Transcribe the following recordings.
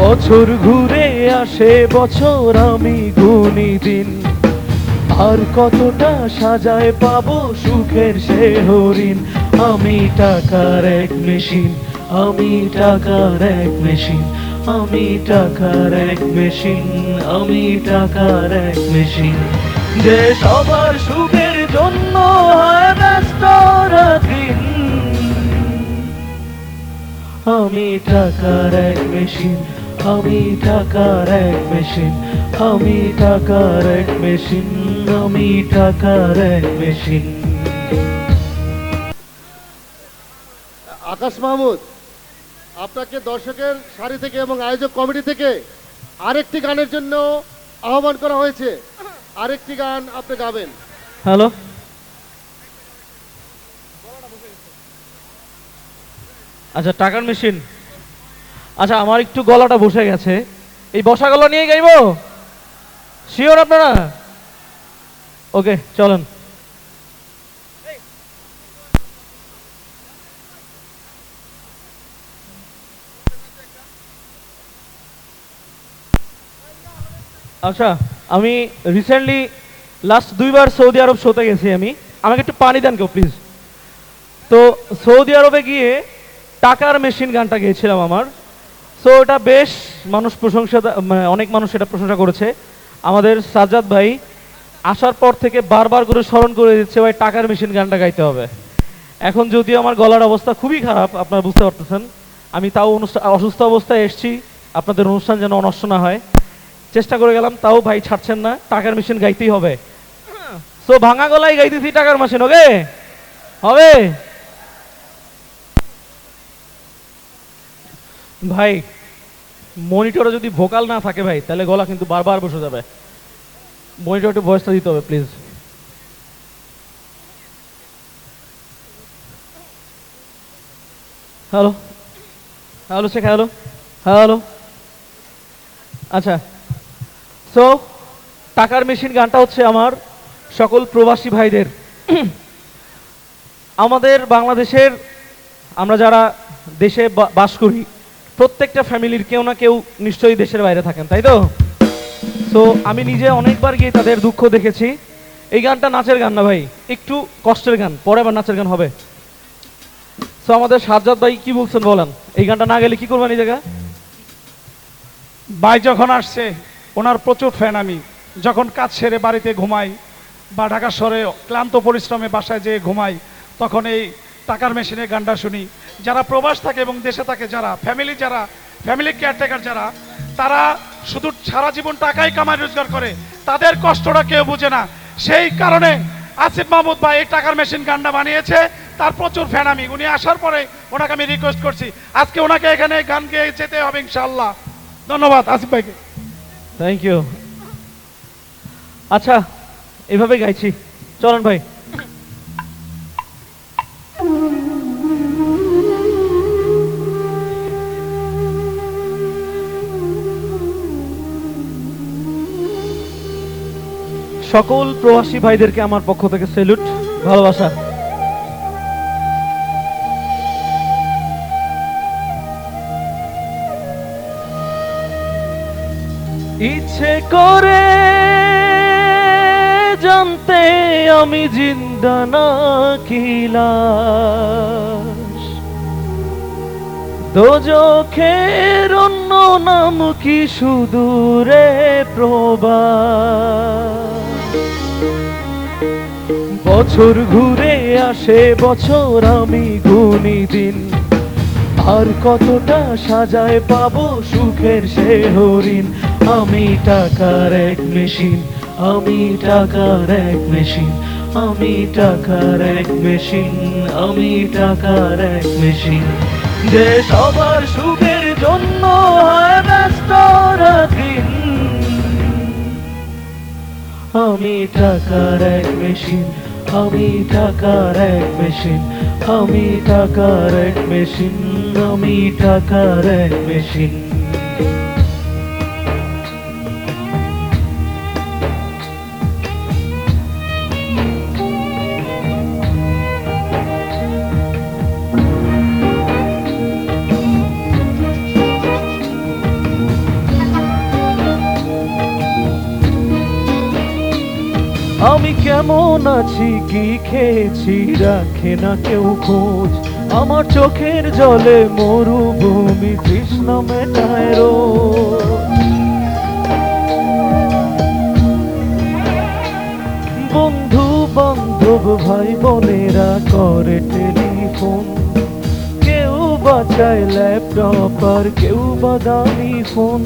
বছর ঘুরে আসে বছর, আমি গুনি দিন, আর কতটা সাজায় পাবো সুখের সে হরিণ। আমি টাকার এক মেশিন, আমি টাকার এক মেশিন, আমি টাকার এক মেশিন, আমি টাকার এক মেশিন, যে সবার সুখের জন্য হয় ব্যস্ত রাতদিন। আমি টাকার এক মেশিন, আমি টাকার এক মেশিন, আমি টাকার এক মেশিন, আমি টাকার এক মেশিন। আকাশ মাহমুদ, আপনাকে দর্শকের সারি থেকে এবং আয়োজক কমিটি থেকে আরেকটি গানের জন্য আহ্বান করা হয়েছে। আরেকটি গান আপনি গাবেন। হ্যালো, আচ্ছা টাকার মেশিন। আচ্ছা আমার একটু গলাটা বসে গেছে, এই বসা গলা নিয়ে গাইবো? শিওর আপনারা? ওকে চলেন। আচ্ছা আমি রিসেন্টলি লাস্ট 2বার সৌদি আরব শোতে গেছি আমি। আমাকে একটু পানি দেন কেউ প্লিজ। তো সৌদি আরবে গিয়ে টাকার মেশিন গানটা গেয়েছিলাম আমার। সো এটা বেশ মানুষ প্রশংসা, মানে অনেক মানুষ এটা প্রশংসা করেছে। আমাদের সাজ্জাদ ভাই আসার পর থেকে বারবার করে স্মরণ করে দিচ্ছে ভাই টাকার মেশিন গানটা গাইতে হবে। এখন যদিও আমার গলার অবস্থা খুবই খারাপ, আপনারা বুঝতে পারতেছেন, আমি তাও অসুস্থ অবস্থায় এসেছি আপনাদের অনুষ্ঠান যেন অনষ্ট না হয়, চেষ্টা করে গেলাম, তাও ভাই ছাড়ছেন না, টাকার মেশিন গাইতেই হবে। সো ভাঙা গলায় গাইতেছি টাকার মেশিন। ওকে হবে ভাই। মনিটরে যদি ভোকাল না থাকে ভাই তাহলে গলা কিন্তু বারবার বসে যাবে। মনিটরে একটু ভয়েসটা দিতে হবে please. Hello hello Sheikh, hello hello. আচ্ছা সো টাকার মেশিন গানটা হচ্ছে আমার সকল প্রবাসী ভাইদের। আমাদের বাংলাদেশের আমরা যারা দেশে বাস করি, প্রত্যেকটা ফ্যামিলির কেউ না কেউ নিশ্চয়ই দেশের বাইরে থাকেন, তাই তো? সো আমি নিজে অনেকবার গিয়ে তাদের দুঃখ দেখেছি। এই গানটা নাচের গান না ভাই, একটু কষ্টের গান, পরে আবার নাচের গান হবে। সো আমাদের সাজ্জাদ ভাই কি বলছেন বলেন, এই গানটা না গেলে কি করবেন এই জায়গা? ভাই যখন আসছে ওনার প্রচুর ফ্যান আমি। যখন কাজ সেরে বাড়িতে ঘুমাই বা ঢাকা শহরে ক্লান্ত পরিশ্রমে বাসায় যেয়ে ঘুমাই, তখন এই টাকার মেশিনের গানটা শুনি। যারা প্রবাস থাকে এবং দেশে থাকে, যারা ফ্যামিলি কেয়ারটেকার যারা, তারা শুধু সারা জীবন টাকাই কামাই রোজগার করে, তাদের কষ্টটা কেউ বুঝে না। সেই কারণে আসিফ মাহমুদ ভাই এই টাকার মেশিন গানটা বানিয়েছে, তার প্রচুর ফ্যান আমি। উনি আসার পরে ওনাকে আমি রিকোয়েস্ট করছি আজকে ওনাকে এখানে গান গেয়ে যেতে হবে ইনশাআল্লাহ। ধন্যবাদ আসিফ ভাইকে। Thank you. আচ্ছা এভাবে গাইছি, চলেন ভাই। সকল প্রবাসী ভাইদেরকে আমার পক্ষ থেকে স্যালুট, ভালোবাসা। ইচ্ছে করে জানতে আমি জিন্দা নাকি লাশ, দোজখের অন্য নাম কি সুদূরে প্রবাস। বছর ঘুরে আসে বছর, আমি গুনি দিন, আর কতটা সাজায় পাবো সুখের সে হরিণ। আমি টাকার এক মেশিন, আমি টাকার এক মেশিন, আমি টাকার এক মেশিন, আমি টাকার এক মেশিন, যে সবার সুখের জন্য হয় ব্যস্ত রাতদিন। আমি টাকার এক মেশিন, আমি টাকার এক মেশিন, আমি টাকার এক মেশিন, আমি টাকার এক মেশিন। আমি কেমন আছি কি খেয়েছি রাখে না কেউ খোঁজ, আমার চোখের জলে মরুভূমি তৃষ্ণা মেটায় রোজ। বন্ধু বান্ধব ভাই বোনেরা করে টেলিফোন, কেউ বাঁচায় ল্যাপটপ আর কেউ বা দামি ফোন।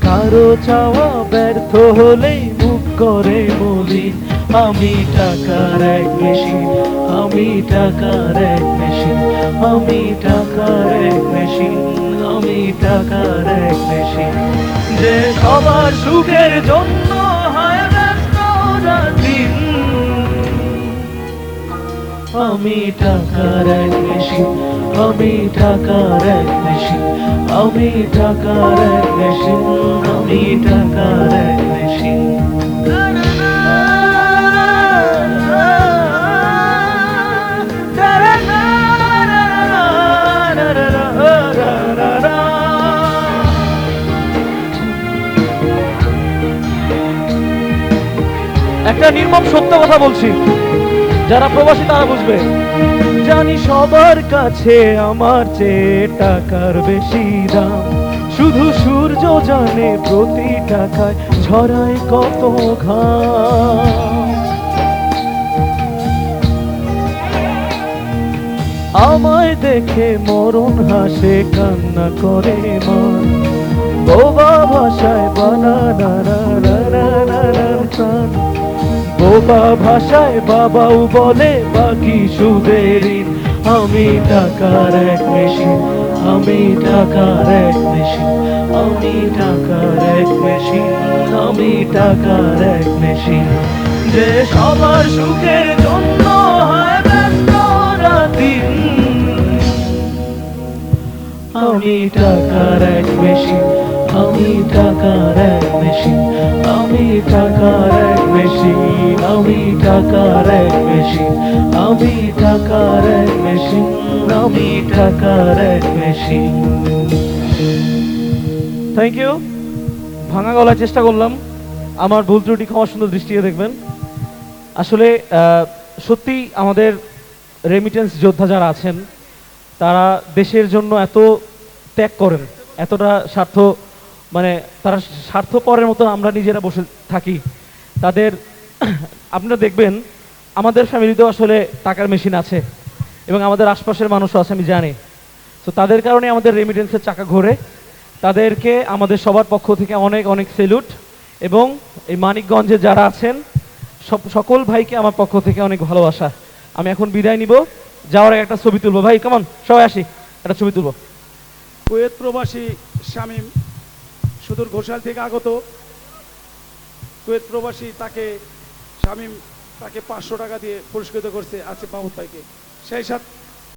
কারো চাওয়া ব্যর্থ হলেই মুখ করে বলি আমি টাকার এক মেশিন, আমি টাকার এক মেশিন, আমি টাকার এক মেশিন, আমি টাকার এক মেশিন। যে সবার সুখের জন্য হয় ব্যস্ত রাতদিন, আমি টাকার এক মেশিন, আমি টাকার এক মেশিন, আমি টাকার এক মেশিন, আমি টাকার এক মেশিন। একটা নির্মম সত্য কথা বলছি, যারা প্রবাসী তারা বুঝবে। জানি সবার কাছে আমার চেয়ে টাকার বেশি দাম, শুধু সূর্য জানে প্রতি টাকায় ঝরায় কত ঘাম। আমায় দেখে মরণ হাসে কান্না করে মা, বোবা ভাষায় বানান, বোবা ভাষায় বাবাও বলে বাকি সুদের ঋণ। আমি টাকার এক মেশিন, আমি টাকার এক মেশিন, আমি টাকার এক মেশিন, আমি টাকার এক মেশিন। যে সবার সুখের জন্য হয় ব্যস্ত রাতদিন, আমি টাকার এক মেশিন, আমি টাকার এক মেশিন, আমি টাকার এক মেশিন, আমি টাকার এক মেশিন, আমি টাকার এক মেশিন, আমি টাকার এক মেশিন। Thank you. ভাঙা গলার চেষ্টা করলাম, আমার ভুল ত্রুটি ক্ষমা সুন্দর দৃষ্টিতে দেখবেন। আসলে সত্যি আমাদের রেমিটেন্স যোদ্ধা যারা আছেন তারা দেশের জন্য এত ত্যাগ করেন, এতটা স্বার্থ মানে তারা স্বার্থপরের মতো আমরা নিজেরা বসে থাকি। তাদের আপনারা দেখবেন আমাদের ফ্যামিলিতেও আসলে টাকার মেশিন আছে এবং আমাদের আশপাশের মানুষও আছে, আমি জানি। তো তাদের কারণে আমাদের রেমিটেন্সের চাকা ঘোরে। তাদেরকে আমাদের সবার পক্ষ থেকে অনেক অনেক সেলুট, এবং এই মানিকগঞ্জে যারা আছেন সকল ভাইকে আমার পক্ষ থেকে অনেক ভালোবাসা। আমি এখন বিদায় নিব, যাওয়ার আগে একটা ছবি তুলবো। ভাই কেমন সবাই আসি, একটা ছবি তুলবো। কুয়েত প্রবাসী শামীম সুদূর ঘোষাল থেকে আগত। কুয়েত প্রবাসী শামীম তাকে 500 টাকা দিয়ে পুরস্কৃত করছে আসিফ মাহমুদ ভাইকে। সেই সাথে